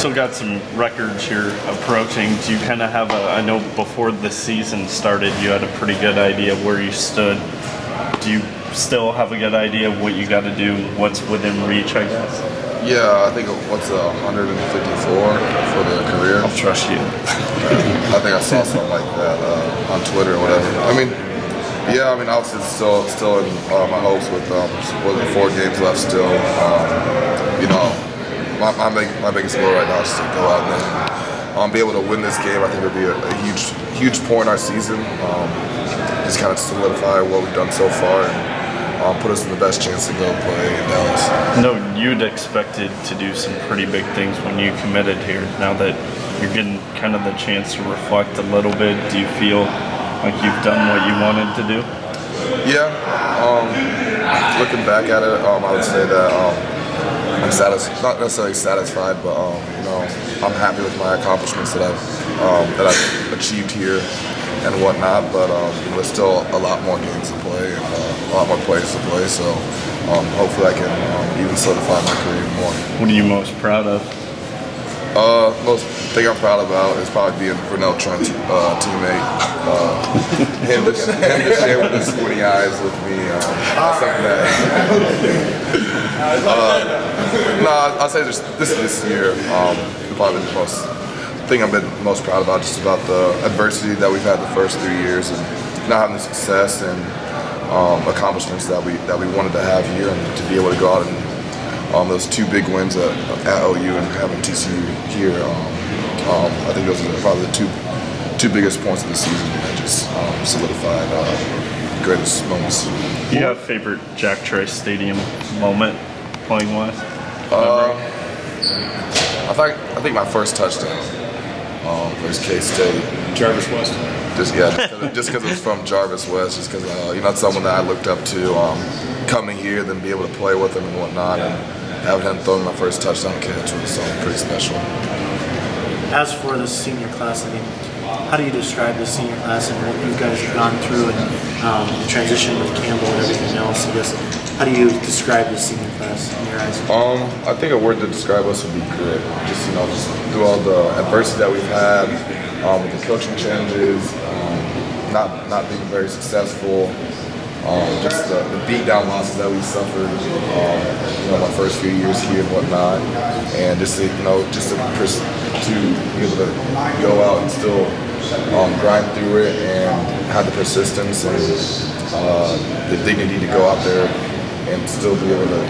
still got some records here approaching. Do you kind of have I know before the season started you had a pretty good idea where you stood. Do you still have a good idea of what you got to do, what's within reach, I guess? Yeah, I think what's 154 for the career. I'll trust you. I think I saw something like that on Twitter or whatever. I mean, yeah, I mean, obviously it's still in my hopes with 4 games left still. You know, my biggest goal right now is to go out and be able to win this game. I think it'll be a huge point in our season. Just kind of solidify what we've done so far and put us in the best chance to go play in Dallas. No, you'd expected to do some pretty big things when you committed here. Now that you're getting kind of the chance to reflect a little bit, do you feel like you've done what you wanted to do? Yeah. Looking back at it, I would say that I'm not necessarily satisfied, but you know, I'm happy with my accomplishments that I've achieved here and whatnot. But you know, there's still a lot more games to play and a lot more plays to play. So hopefully I can even solidify my career more. What are you most proud of? Most thing I'm proud about is probably being Vernell Trent's teammate. Him to share with his squinty eyes with me. Something that. No, I'll say this year, probably the thing I've been most proud about, just about the adversity that we've had the first 3 years and not having the success and accomplishments that we wanted to have here, and to be able to go out and those 2 big wins at OU and having TCU here. I think those are probably the two biggest points of the season that just solidified greatest moments. Do you have a favorite Jack Trice Stadium moment playing wise? I think my first touchdown versus K-State. Jarvis West. Just because it was from Jarvis West, just because you know, it's someone that I looked up to coming here, then be able to play with him and whatnot, and having him throw my first touchdown catch was pretty special. As for the senior class, I mean, how do you describe the senior class and what you guys have gone through and the transition with Campbell and everything else? I guess, how do you describe the senior class in your eyes? I think a word to describe us would be grit. Just, you know, just through all the adversity that we've had, with the coaching changes, not being very successful, just the beat-down losses that we suffered, you know, my first few years here and whatnot, and just to, you know, to be able to go out and still grind through it and have the persistence and the dignity to go out there and still be able to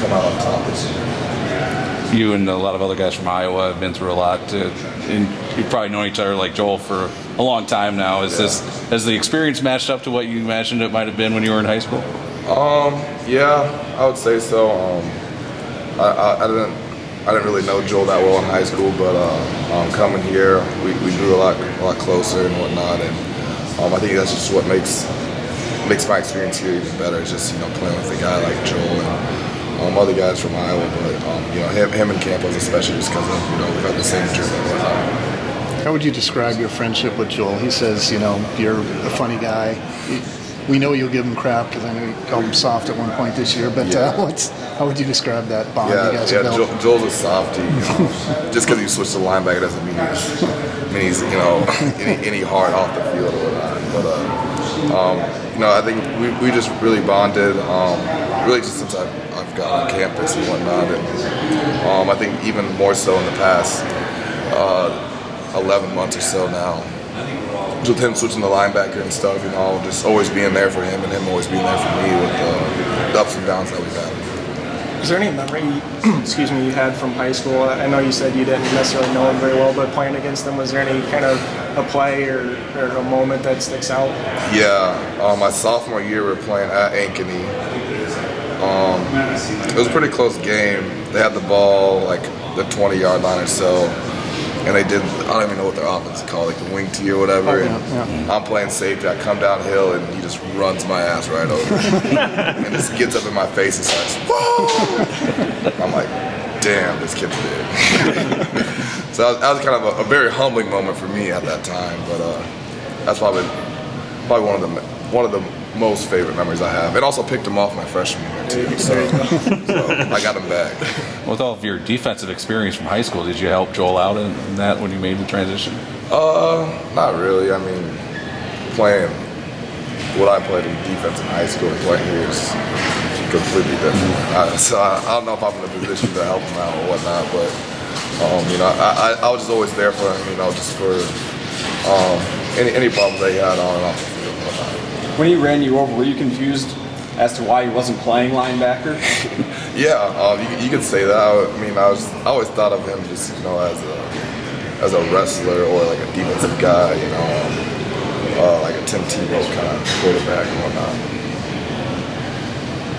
come out on top this year. You and a lot of other guys from Iowa have been through a lot, and you've probably known each other, like Joel, for a long time now. Has the experience matched up to what you imagined it might have been when you were in high school? Yeah, I would say so. I didn't really know Joel that well in high school, but coming here, we grew a lot closer and whatnot, and I think that's just what makes my experience here even better. It's just, you know, playing with a guy like Joel and other guys from Iowa, but you know, him and Campbell especially, just because of, you know, we've had the same journey and whatnot. How would you describe your friendship with Joel? He says, you know, you're a funny guy. We know you'll give him crap because I know you called him soft at one point this year, but yeah. How would you describe that bond you guys have built? Joel's a softie. You know? Just because he switched to linebacker doesn't mean he's you know, any hard off the field or whatnot. But you know, I think we just really bonded. Really just since I've got on campus and whatnot, and I think even more so in the past 11 months or so now, with him switching to linebacker and stuff, you know, just always being there for him and him always being there for me with the ups and downs that we've had. Is there any memory, excuse me, you had from high school? I know you said you didn't necessarily know him very well, but playing against him, was there any kind of a play or a moment that sticks out? Yeah, my sophomore year we were playing at Ankeny. It was a pretty close game. They had the ball like the 20-yard line or so, and they did, I don't even know what their offense is called, like the wing tee or whatever. And I'm playing safety. I come downhill and he just runs my ass right over, and just gets up in my face and starts, whoa! I'm like, damn, this kid's big. So that was kind of a very humbling moment for me at that time. But that's probably one of the most favorite memories I have. And also picked him off my freshman year too. So I got him back. with all of your defensive experience from high school, did you help Joel out in that when you made the transition? Not really. I mean, playing what I played in defense in high school and playing here is completely different. So I don't know if I'm in a position to help him out or whatnot, but I was just always there for him, just for any problems they had on and off the field and whatnot. When he ran you over, were you confused as to why he wasn't playing linebacker? Yeah, you could say that. I always thought of him just as a wrestler or like a defensive guy, like a Tim Tebow kind of quarterback and whatnot.